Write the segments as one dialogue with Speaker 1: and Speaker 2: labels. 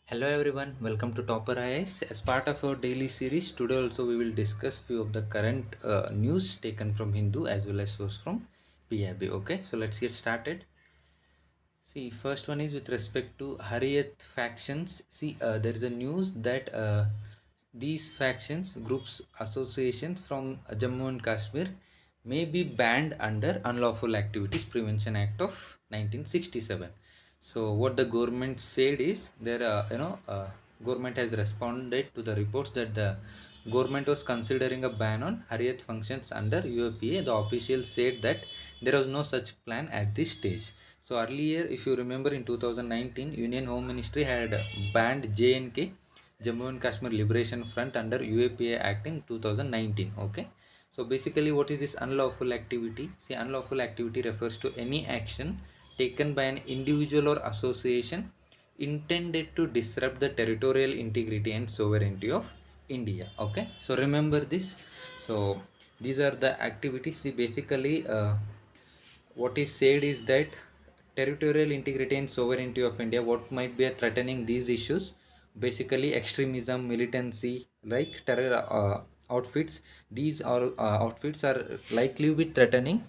Speaker 1: Hello everyone, welcome to Topper IAS. As part of our daily series, today also we will discuss few of the current news taken from Hindu as well as source from PIB. Okay, so let's get started. See, first one is with respect to Harriet factions. See, there is a news that these factions, groups, associations from Jammu and Kashmir may be banned under Unlawful Activities Prevention Act of 1967. So, what the government said is there, government has responded to the reports that the government was considering a ban on Harriet functions under UAPA. The officials said that there was no such plan at this stage. So earlier, if you remember, in 2019, Union Home Ministry had banned JNK, Jammu and Kashmir Liberation Front, under UAPA Act in 2019. Okay. So basically, what is this unlawful activity? See, unlawful activity refers to any action taken by an individual or association intended to disrupt the territorial integrity and sovereignty of India. Okay. So remember this. So these are the activities. See, basically, what is said is that territorial integrity and sovereignty of India, what might be threatening these issues, basically extremism, militancy, like terror outfits. These are outfits are likely to be threatening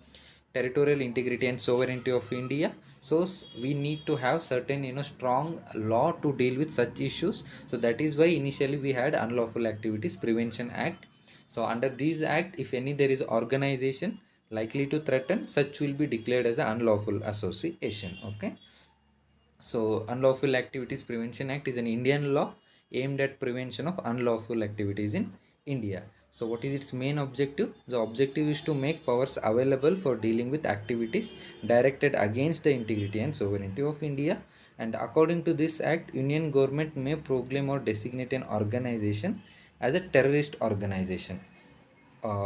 Speaker 1: territorial integrity and sovereignty of India. So we need to have certain strong law to deal with such issues. So that is why initially we had Unlawful Activities Prevention Act. So under this act, if any there is organization likely to threaten, such will be declared as an unlawful association. Okay. So, Unlawful Activities Prevention Act is an Indian law aimed at prevention of unlawful activities in India. So, what is its main objective? The objective is to make powers available for dealing with activities directed against the integrity and sovereignty of India. And according to this act, Union government may proclaim or designate an organization as a terrorist organization.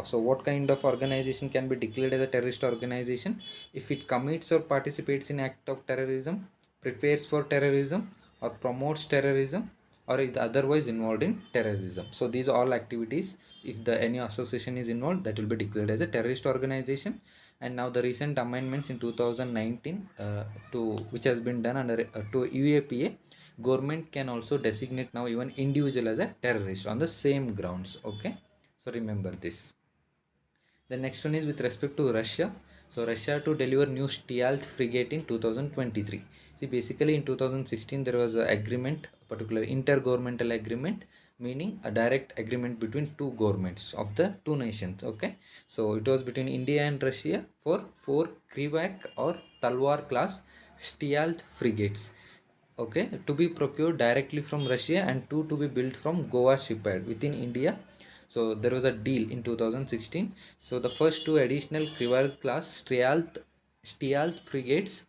Speaker 1: So, what kind of organization can be declared as a terrorist organization? If it commits or participates in act of terrorism, prepares for terrorism, or promotes terrorism, or is otherwise involved in terrorism. So these all activities, if the any association is involved, that will be declared as a terrorist organization. And now the recent amendments in 2019, to which has been done under to UAPA, government can also designate now even individual as a terrorist on the same grounds. Okay, so remember this. The next one is with respect to Russia. So Russia to deliver new Stealth frigate in 2023. See, basically in 2016 there was an agreement, particular intergovernmental agreement, meaning a direct agreement between two governments of the two nations. Okay, so it was between India and Russia for four Krivak or Talwar class Stealth frigates. Okay, to be procured directly from Russia, and two to be built from Goa shipyard within India. So there was a deal in 2016. So the first two additional Krivar class Stealth frigates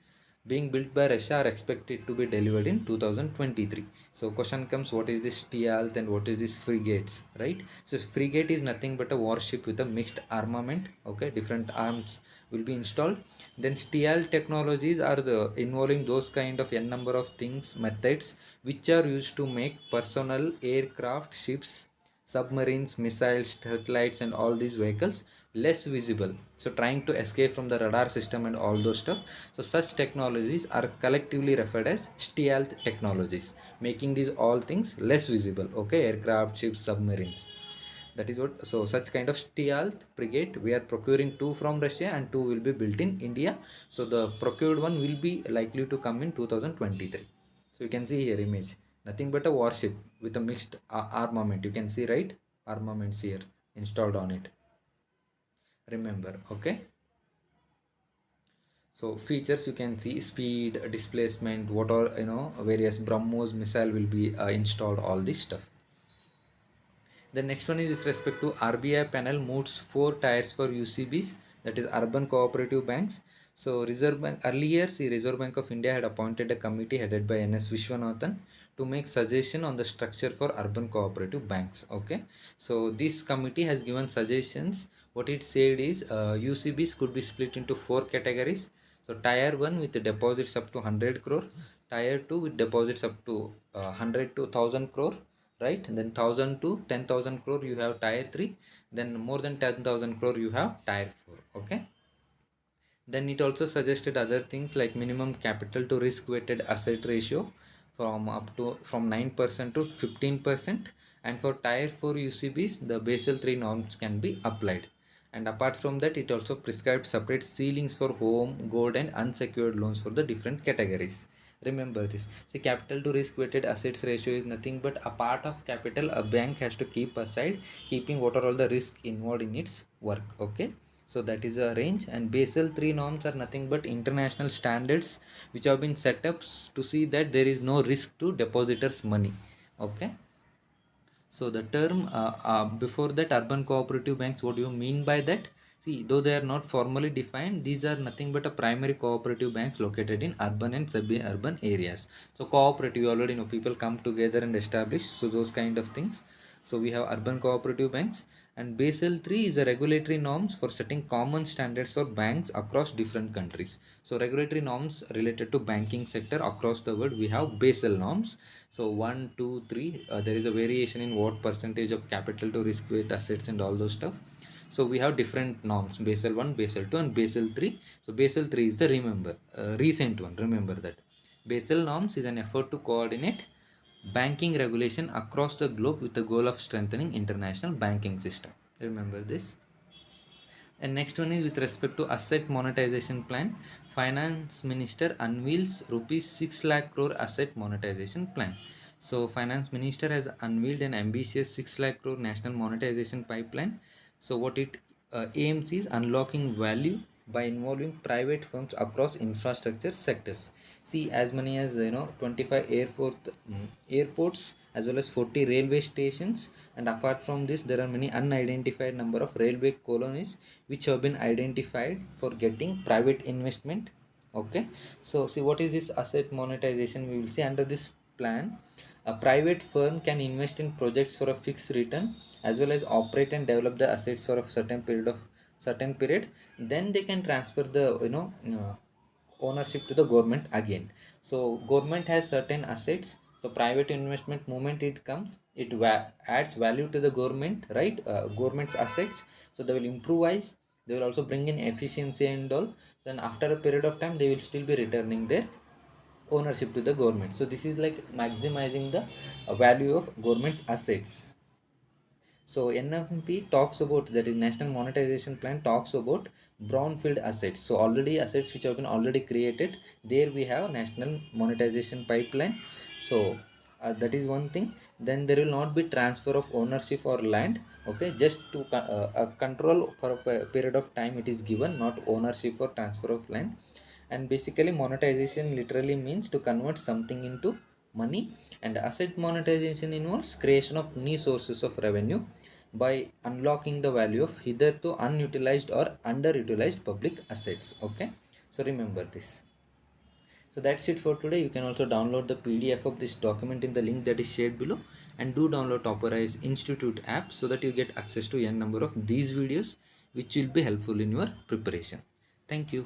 Speaker 1: being built by Russia are expected to be delivered in 2023. So question comes, what is this Stealth and what is this frigates, right? So frigate is nothing but a warship with a mixed armament. Okay, different arms will be installed. Then Stealth technologies are the involving those kind of n number of things, methods which are used to make personal aircraft, ships, submarines, missiles, satellites, and all these vehicles less visible. So, trying to escape from the radar system and all those stuff. So, such technologies are collectively referred as stealth technologies, making these all things less visible. Okay, aircraft, ships, submarines. That is what. So, such kind of stealth frigate we are procuring two from Russia and two will be built in India. So, the procured one will be likely to come in 2023. So, you can see here image, nothing but a warship with a mixed armament. You can see, right, armaments here installed on it. Remember. Okay, so features you can see: speed, displacement, what are various BrahMos missile will be installed, all this stuff. The next one is with respect to RBI panel moves four tiers for UCBs, that is urban cooperative banks. So Reserve Bank earlier, see, Reserve Bank of India had appointed a committee headed by NS Vishwanathan to make suggestion on the structure for urban cooperative banks. Okay, so this committee has given suggestions. What it said is UCBs could be split into four categories. So tier 1 with deposits up to 100 crore, tier 2 with deposits up to 100 to 1000 crore, right? And then 1000 to 10,000 crore you have tier 3, then more than 10,000 crore you have tier 4. Okay, then it also suggested other things like minimum capital to risk weighted asset ratio from 9% to 15%, and for tier 4 UCBs the Basel 3 norms can be applied. And apart from that, it also prescribed separate ceilings for home, gold, and unsecured loans for the different categories. Remember this. See, capital to risk weighted assets ratio is nothing but a part of capital a bank has to keep aside, keeping what are all the risk involved in its work. Okay. So that is a range, and Basel 3 norms are nothing but international standards which have been set up to see that there is no risk to depositors' money. Okay. So the term before that, urban cooperative banks, what do you mean by that? See, though they are not formally defined, these are nothing but a primary cooperative banks located in urban and suburban areas. So cooperative, you already know, people come together and establish. So those kind of things. So we have urban cooperative banks, and Basel 3 is a regulatory norms for setting common standards for banks across different countries. So regulatory norms related to banking sector across the world, we have Basel norms. So 1, 2, 3, there is a variation in what percentage of capital to risk weight assets and all those stuff. So we have different norms: Basel 1, Basel 2, and Basel 3. So Basel 3 is the recent one. Remember that. Basel norms is an effort to coordinate banking regulation across the globe with the goal of strengthening international banking system. Remember this. And next one is with respect to asset monetization plan. Finance Minister unveils rupees 6 lakh crore asset monetization plan. So Finance Minister has unveiled an ambitious 6 lakh crore national monetization pipeline. So what it aims is unlocking value by involving private firms across infrastructure sectors. See, as many as 25 airports as well as 40 railway stations, and apart from this there are many unidentified number of railway colonies which have been identified for getting private investment. Okay, so see, what is this asset monetization? We will see under this plan, a private firm can invest in projects for a fixed return as well as operate and develop the assets for a certain period. Then they can transfer the ownership to the government again. So government has certain assets, so private investment movement, it comes, it adds value to the government, right? Government's assets, so they will improvise, they will also bring in efficiency and all. Then after a period of time they will still be returning their ownership to the government. So this is like maximizing the value of government assets. So NMP talks about, that is National Monetization Plan, talks about brownfield assets. So already assets which have been already created, there we have National Monetization Pipeline. So that is one thing. Then there will not be transfer of ownership or land. Okay, just to control for a period of time it is given, not ownership or transfer of land. And basically monetization literally means to convert something into money, and asset monetization involves creation of new sources of revenue by unlocking the value of hitherto unutilized or underutilized public assets. Okay, so remember this. So that's it for today. You can also download the PDF of this document in the link that is shared below, and do download Topperize Institute app so that you get access to n number of these videos which will be helpful in your preparation. Thank you.